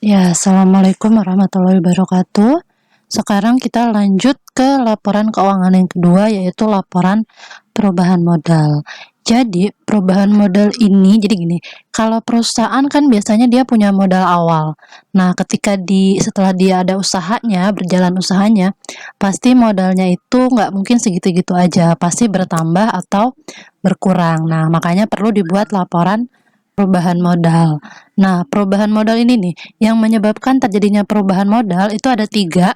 Ya, Assalamualaikum warahmatullahi wabarakatuh. Sekarang kita lanjut ke laporan keuangan yang kedua, yaitu laporan perubahan modal. Jadi, perubahan modal ini, jadi gini, kalau perusahaan kan biasanya dia punya modal awal. Nah, setelah dia ada usahanya, berjalan usahanya, pasti modalnya itu nggak mungkin segitu-gitu aja, pasti bertambah atau berkurang. Nah, makanya perlu dibuat laporan perubahan modal. Nah, perubahan modal ini nih, yang menyebabkan terjadinya perubahan modal itu ada 3.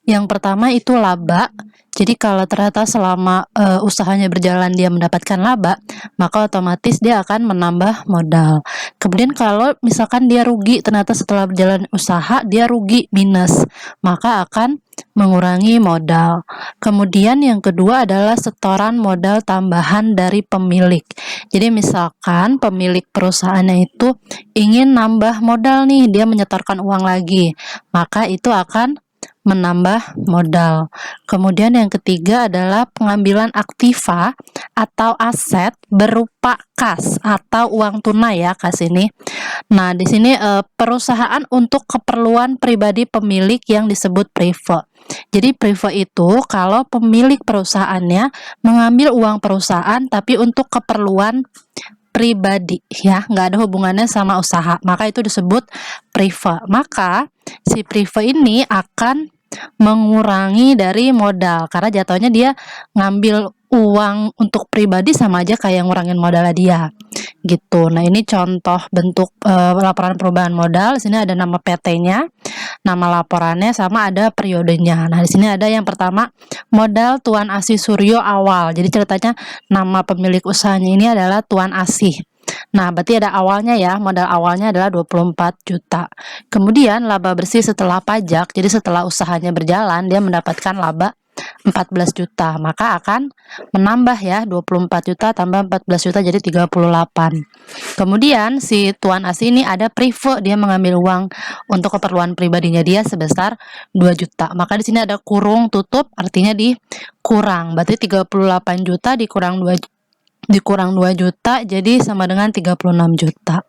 Yang pertama itu laba. Jadi kalau ternyata selama usahanya berjalan dia mendapatkan laba, maka otomatis dia akan menambah modal. Kemudian kalau misalkan dia rugi, ternyata setelah berjalan usaha dia rugi minus, maka akan mengurangi modal. Kemudian yang kedua adalah setoran modal tambahan dari pemilik. Jadi misalkan pemilik perusahaannya itu ingin nambah modal nih, dia menyetorkan uang lagi, maka itu akan menambah modal. Kemudian yang ketiga adalah pengambilan aktiva atau aset berupa kas atau uang tunai ya, kas ini. Nah, di sini perusahaan untuk keperluan pribadi pemilik yang disebut prive. Jadi prive itu kalau pemilik perusahaannya mengambil uang perusahaan tapi untuk keperluan pribadi ya, nggak ada hubungannya sama usaha, maka itu disebut prive. Maka si prive ini akan mengurangi dari modal karena jatuhnya dia ngambil uang untuk pribadi sama aja kayak ngurangin modalnya dia gitu. Nah, ini contoh bentuk laporan perubahan modal. Di sini ada nama PT-nya, nama laporannya, sama ada periodenya. Nah, di sini ada yang pertama, modal Tuan Asih Suryo awal. Jadi ceritanya nama pemilik usahanya ini adalah Tuan Asih. Nah, berarti ada awalnya ya, modal awalnya adalah 24 juta. Kemudian laba bersih setelah pajak, jadi setelah usahanya berjalan, dia mendapatkan laba 14 juta, maka akan menambah ya, 24 juta tambah 14 juta jadi 38. Kemudian si Tuan Asih ini ada prive, dia mengambil uang untuk keperluan pribadinya dia sebesar 2 juta. Maka di sini ada kurung tutup, artinya dikurang. Berarti 38 juta dikurang 2 juta jadi sama dengan 36 juta.